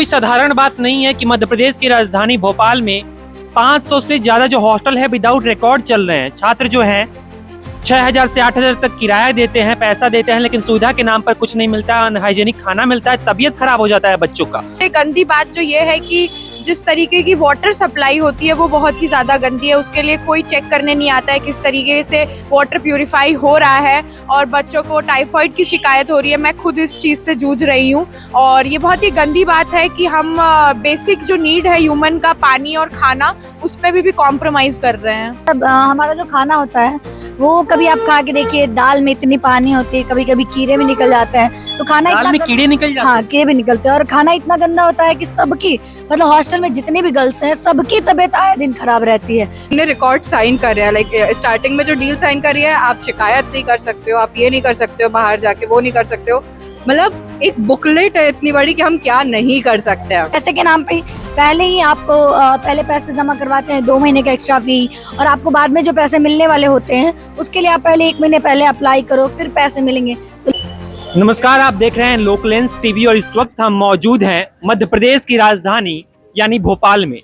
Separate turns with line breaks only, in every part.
कोई साधारण बात नहीं है कि मध्य प्रदेश की राजधानी भोपाल में 500 से ज्यादा जो हॉस्टल है विदाउट रिकॉर्ड चल रहे हैं। छात्र जो हैं 6000 से 8000 तक किराया देते हैं, पैसा देते हैं, लेकिन सुविधा के नाम पर कुछ नहीं मिलता है। अनहाइजेनिक खाना मिलता है, तबीयत खराब हो जाता है बच्चों का।
एक गंदी बात जो ये है कि जिस तरीके की वाटर सप्लाई होती है वो बहुत ही ज्यादा गंदी है। उसके लिए कोई चेक करने नहीं आता है किस तरीके से वाटर प्यूरिफाई हो रहा है, और बच्चों को टाइफाइड की शिकायत हो रही है। मैं खुद इस चीज से जूझ रही हूँ और ये बहुत ही गंदी बात है कि हम बेसिक जो नीड है ह्यूमन का, पानी और खाना, उस पर भी कॉम्प्रोमाइज कर रहे हैं।
तब हमारा जो खाना होता है वो कभी आप खा के देखिए, दाल में इतनी पानी होती है, कभी कभी कीड़े भी निकल जाते हैं। तो खाना
दाल में कीड़े निकल जाते हैं।
हाँ, कीड़े भी निकलते हैं और खाना इतना गंदा होता है कि सबकी, मतलब हॉस्टल में जितने भी गर्ल्स हैं सबकी तबीयत आए दिन खराब रहती है।
ने रिकॉर्ड साइन कर रहा है, लाइक स्टार्टिंग में जो डील साइन कर रही है, आप शिकायत नहीं कर सकते हो, आप ये नहीं कर सकते हो, बाहर जाके वो नहीं कर सकते हो। मतलब एक बुकलेट है इतनी बड़ी कि हम क्या नहीं कर सकते हैं।
पैसे के नाम पे पहले ही आपको पहले पैसे जमा करवाते हैं, 2 महीने का एक्स्ट्रा फी, और आपको बाद में जो पैसे मिलने वाले होते हैं उसके लिए आप पहले 1 महीने पहले अप्लाई करो, फिर पैसे मिलेंगे।
नमस्कार, आप देख रहे हैं लोकलेंस टीवी और इस वक्त हम मौजूद हैं मध्य प्रदेश की राजधानी यानी भोपाल में।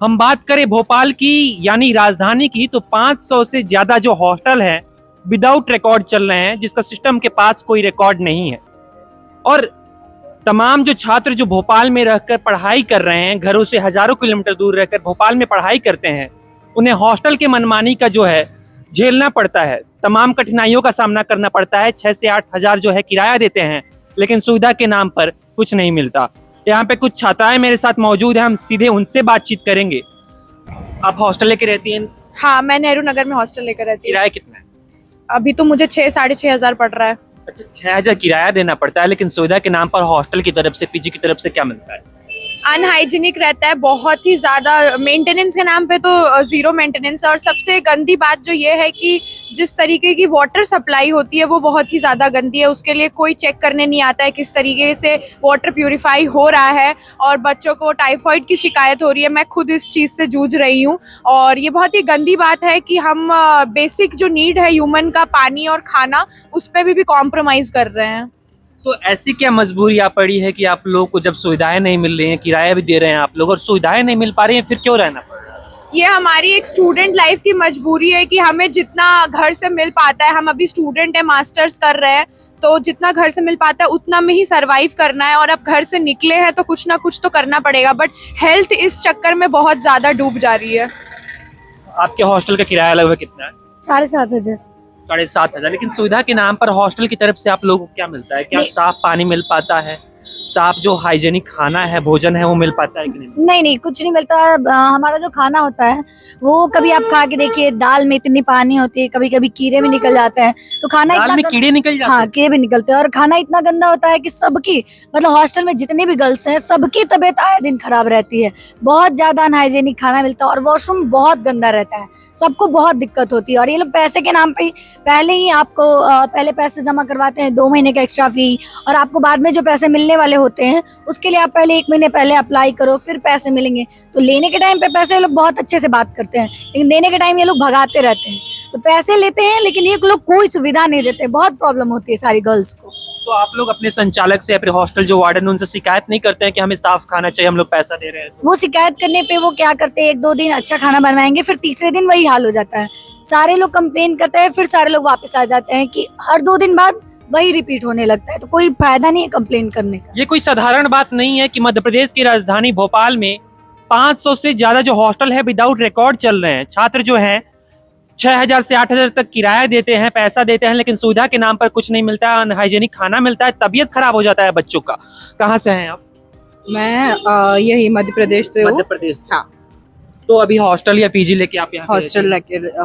हम बात करें भोपाल की यानी राजधानी की, तो 500 से ज्यादा जो हॉस्टल है विदाउट रिकॉर्ड चल रहे हैं, जिसका सिस्टम के पास कोई रिकॉर्ड नहीं है। और तमाम जो छात्र जो भोपाल में रहकर पढ़ाई कर रहे हैं, घरों से हजारों किलोमीटर दूर रहकर भोपाल में पढ़ाई करते हैं, उन्हें हॉस्टल के मनमानी का जो है झेलना पड़ता है, तमाम कठिनाइयों का सामना करना पड़ता है। 6 से 8 हजार जो है किराया देते हैं, लेकिन सुविधा के नाम पर कुछ नहीं मिलता। यहाँ पे कुछ छात्राएं मेरे साथ मौजूद हैं, हम सीधे उनसे बातचीत करेंगे। आप हॉस्टल लेके रहती हैं?
हाँ, मैं नेहरू नगर में हॉस्टल लेकर रहती हूँ।
किराया कितना है?
अभी तो मुझे 6-6.5 हजार पड़ रहा है।
अच्छा, 6000 किराया देना पड़ता है, लेकिन सुविधा के नाम पर हॉस्टल की तरफ से, पीजी की तरफ से क्या मिलता है?
अनहाइजीनिक रहता है, बहुत ही ज्यादा। मेंटेनेंस के नाम पे तो जीरो मेंटेनेंस है। और सबसे गंदी बात जो ये है कि जिस तरीके की वाटर सप्लाई होती है वो बहुत ही ज्यादा गंदी है। उसके लिए कोई चेक करने नहीं आता है किस तरीके से वाटर प्यूरिफाई हो रहा है, और बच्चों को टाइफाइड की शिकायत हो रही है। मैं खुद इस चीज से जूझ रही हूँ और ये बहुत ही गंदी बात है कि हम बेसिक जो नीड है ह्यूमन का, पानी और खाना, उस पर भी कॉम्प्रोमाइज कर रहे हैं।
तो ऐसी क्या मजबूरी आ पड़ी है कि आप लोगों को जब सुविधाएं नहीं मिल रही हैं, किराया भी दे रहे हैं आप लोग और सुविधाएं नहीं मिल पा रही हैं, फिर क्यों रहना पड़ रहा है?
ये हमारी एक स्टूडेंट लाइफ की मजबूरी है कि हमें जितना घर से मिल पाता है, हम अभी स्टूडेंट है, मास्टर्स कर रहे हैं, तो जितना घर से मिल पाता है उतना में ही सरवाइव करना है। और अब घर से निकले हैं तो कुछ ना कुछ तो करना पड़ेगा, बट हेल्थ इस चक्कर में बहुत ज्यादा डूब जा रही है।
आपके हॉस्टल का किराया लगभग कितना है?
7,500।
7,500। लेकिन सुविधा के नाम पर हॉस्टल की तरफ से आप लोगों को क्या मिलता है? क्या साफ पानी मिल पाता है? साफ जो हाइजेनिक खाना है, भोजन है, वो मिल पाता है कि नहीं?
नहीं, कुछ नहीं मिलता। हमारा जो खाना होता है वो कभी आप खा के देखिए, दाल में इतनी पानी होती है, कभी कभी कीड़े भी निकल जाते हैं। तो खाना
दाल में कीड़े निकल जाते हैं?
हाँ, कीड़े भी निकलते हैं और खाना इतना गंदा होता है कि सबकी, मतलब हॉस्टल में जितनी भी गर्ल्स हैं सबकी तबीयत आए दिन खराब रहती है। बहुत ज्यादा अनहाइजेनिक खाना मिलता है और वॉशरूम बहुत गंदा रहता है, सबको बहुत दिक्कत होती है। और ये लोग पैसे के नाम पे पहले ही आपको पहले पैसे जमा करवाते हैं, 2 महीने का एक्स्ट्रा फी, और आपको बाद में जो पैसे मिलने वाले होते हैं उसके लिए आप पहले 1 महीने पहले अप्लाई करो, फिर पैसे मिलेंगे। तो लेने के टाइम पे पैसे ये लोग बहुत अच्छे से बात करते हैं, लेकिन देने के टाइम ये लोग भगाते रहते हैं। तो पैसे लेते हैं लेकिन ये लोग कोई सुविधा नहीं देते। बहुत प्रॉब्लम होती है सारी गर्ल्स को।
तो आप लोग अपने संचालक से या फिर हॉस्टल जो वार्डन उनसे शिकायत नहीं करते हैं कि हमें साफ खाना चाहिए, हम लोग पैसा दे रहे हैं?
वो शिकायत करने पे वो क्या करते हैं, 1-2 दिन अच्छा खाना बनवाएंगे, फिर तीसरे दिन वही हाल हो जाता है। सारे लोग कंप्लेन करते हैं, फिर सारे लोग वापस आ जाते हैं कि हर 2 दिन बाद वही रिपीट होने लगता है। तो कोई फायदा नहीं है कंप्लेन करने का।
ये कोई साधारण बात नहीं है कि मध्य प्रदेश की राजधानी भोपाल में 500 से ज्यादा जो हॉस्टल है विदाउट रिकॉर्ड चल रहे हैं। छात्र जो हैं 6000 से 8000 तक किराया देते हैं, पैसा देते हैं, लेकिन सुविधा के नाम पर कुछ नहीं मिलता है। अनहाइजेनिक खाना मिलता है, तबीयत खराब हो जाता है बच्चों का। कहाँ से हैं आप?
मैं यही मध्य प्रदेश से हूँ।
मध्य प्रदेश।
हाँ।
तो अभी हॉस्टल या पीजी लेके आप यहाँ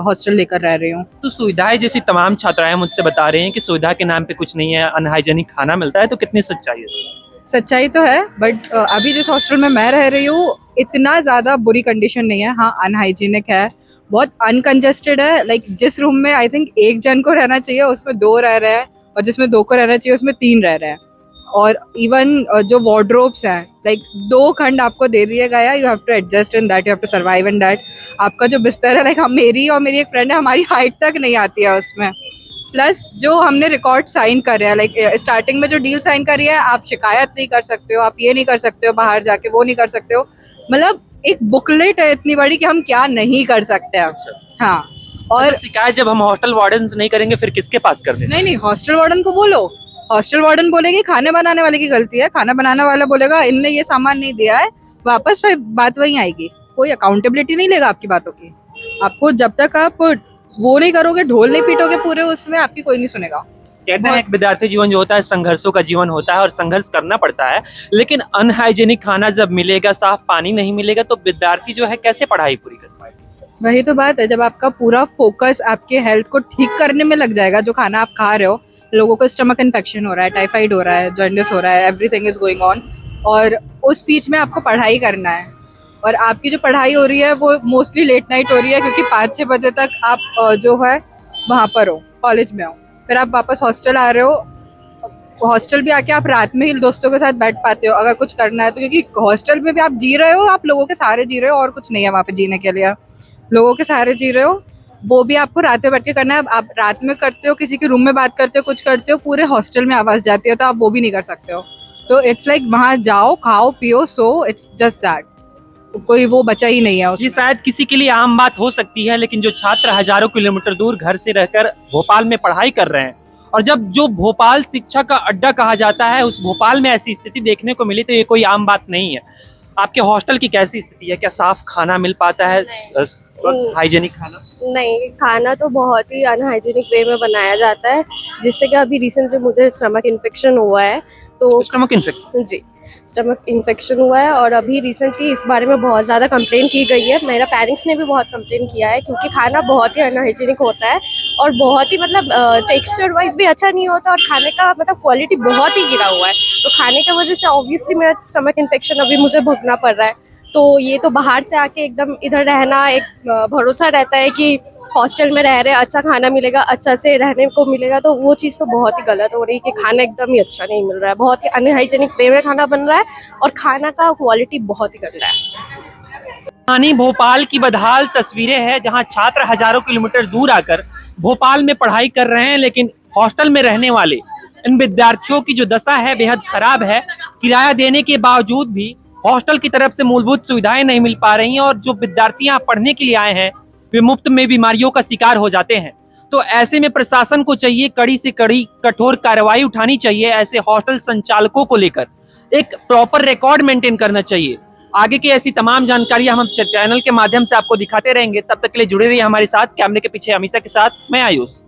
हॉस्टल लेकर रह रही हूँ।
तो सुविधाएं जैसी तमाम छात्राएं मुझसे बता रही हैं कि सुविधा के नाम पे कुछ नहीं है, अनहाइजेनिक खाना मिलता है, तो कितनी सच्चाई है?
सच्चाई तो है, बट अभी जिस हॉस्टल में मैं रह रही हूँ इतना ज़्यादा बुरी कंडीशन नहीं है। हाँ, अनहाइजीनिक है, बहुत अनकंजेस्टेड है। लाइक जिस रूम में आई थिंक 1 जन को रहना चाहिए उसमें 2 रह रहे हैं, और जिसमें 2 को रहना चाहिए उसमें 3 रह रहे हैं। और इवन जो वार्डरोब्स हैं, लाइक 2 खंड आपको दे दिया गया, you have to adjust in that, you have to survive in that. आपका जो बिस्तर है, लाइक हम, मेरी और मेरी एक फ्रेंड है, हमारी हाइट तक नहीं आती है उसमें। प्लस जो हमने रिकॉर्ड साइन करे हैं, लाइक स्टार्टिंग में जो डील साइन करी है, आप शिकायत नहीं कर सकते हो, आप ये नहीं कर सकते हो, बाहर जाके वो नहीं कर सकते हो, मतलब एक बुकलेट है इतनी बड़ी कि हम क्या नहीं कर सकते हैं। हाँ, और
और शिकायत जब हम हॉस्टल वार्डन से नहीं करेंगे फिर किसके पास कर देंगे?
नहीं नहीं, हॉस्टल वार्डन को बोलो, हॉस्टल वार्डन बोलेगी खाने बनाने वाले की गलती है, खाना बनाने वाला बोलेगा इनने ये सामान नहीं दिया है, वापस फिर बात वहीं आएगी। कोई अकाउंटेबिलिटी नहीं लेगा आपकी बातों की। आपको जब तक आप वो नहीं करोगे, ढोल नहीं पीटोगे पूरे उसमें, आपकी कोई नहीं सुनेगा।
कहते हैं एक विद्यार्थी जीवन जो होता है संघर्षों का जीवन होता है और संघर्ष करना पड़ता है, लेकिन अनहाइजेनिक खाना जब मिलेगा, साफ पानी नहीं मिलेगा तो विद्यार्थी जो है कैसे पढ़ाई पूरी कर पाएगा?
वही तो बात है, जब आपका पूरा फोकस आपके हेल्थ को ठीक करने में लग जाएगा, जो खाना आप खा रहे हो, लोगों को स्टमक इन्फेक्शन हो रहा है, टाइफाइड हो रहा है, जॉन्डिस हो रहा है, एवरीथिंग इज गोइंग ऑन, और उस बीच में आपको पढ़ाई करना है, और आपकी जो पढ़ाई हो रही है वो मोस्टली लेट नाइट हो रही है, क्योंकि 5-6 बजे तक आप जो है वहाँ पर हो, कॉलेज में हो, फिर आप वापस हॉस्टल आ रहे हो, हॉस्टल भी आके आप रात में ही दोस्तों के साथ बैठ पाते हो अगर कुछ करना है तो, क्योंकि हॉस्टल में भी आप जी रहे हो, आप लोगों के सहारे जी रहे हो, और कुछ नहीं है वहाँ पे जीने के लिए, लोगों के सहारे जी रहे हो, वो भी आपको रात में बैठ के करना है। आप रात में करते हो, किसी के रूम में बात करते हो, कुछ करते हो, पूरे हॉस्टल में आवाज़ जाती है, तो आप वो भी नहीं कर सकते हो। तो इट्स लाइक वहाँ जाओ, खाओ पियो, सो इट्स जस्ट दैट, कोई वो बचा ही नहीं है
जी,
उसमें।
शायद किसी के लिए आम बात हो सकती है, लेकिन जो छात्र हजारों किलोमीटर दूर घर से रहकर भोपाल में पढ़ाई कर रहे हैं, और जब जो भोपाल शिक्षा का अड्डा कहा जाता है उस भोपाल में ऐसी स्थिति देखने को मिली तो ये कोई आम बात नहीं है। आपके हॉस्टल की कैसी स्थिति है? क्या साफ खाना मिल पाता है, हाइजेनिक खाना?
नहीं, खाना तो बहुत ही अनहाइजीनिक वे में बनाया जाता है, जिससे कि अभी रिसेंटली मुझे स्टमक इन्फेक्शन हुआ है, तो
स्टमक इन्फेक्शन?
जी, स्टमक इन्फेक्शन हुआ है, और अभी रिसेंटली इस बारे में बहुत ज़्यादा कंप्लेन की गई है। मेरा पेरेंट्स ने भी बहुत कंप्लेन किया है, क्योंकि खाना बहुत ही अनहाइजीनिक होता है और बहुत ही मतलब टेक्सचर वाइज भी अच्छा नहीं होता, और खाने का मतलब क्वालिटी बहुत ही गिरा हुआ है, तो खाने की वजह से ऑब्वियसली मेरा स्टमक इन्फेक्शन अभी मुझे भुगतना पड़ रहा है। तो ये तो बाहर से आके एकदम इधर रहना, एक भरोसा रहता है कि हॉस्टल में रह रहे अच्छा खाना मिलेगा, अच्छा से रहने को मिलेगा, तो वो चीज़ तो बहुत ही गलत हो रही है कि खाना एकदम ही अच्छा नहीं मिल रहा है, बहुत ही अनहाइजीनिक वे में खाना बन रहा है, और खाना का क्वालिटी बहुत ही गंदा है।
राजधानी भोपाल की बदहाल तस्वीरें हैं, जहां छात्र हजारों किलोमीटर दूर आकर भोपाल में पढ़ाई कर रहे हैं, लेकिन हॉस्टल में रहने वाले इन विद्यार्थियों की जो दशा है बेहद खराब है। किराया देने के बावजूद भी हॉस्टल की तरफ से मूलभूत सुविधाएं नहीं मिल पा रही हैं, और जो विद्यार्थी यहाँ पढ़ने के लिए आए हैं वे मुफ्त में बीमारियों का शिकार हो जाते हैं। तो ऐसे में प्रशासन को चाहिए कड़ी से कड़ी कठोर कार्रवाई उठानी चाहिए, ऐसे हॉस्टल संचालकों को लेकर एक प्रॉपर रिकॉर्ड मेंटेन करना चाहिए। आगे की ऐसी तमाम जानकारियां हम चैनल के माध्यम से आपको दिखाते रहेंगे। तब तक के लिए जुड़े रहिए हमारे साथ। कैमरे के पीछे हमेशा के साथ मैं आयुष।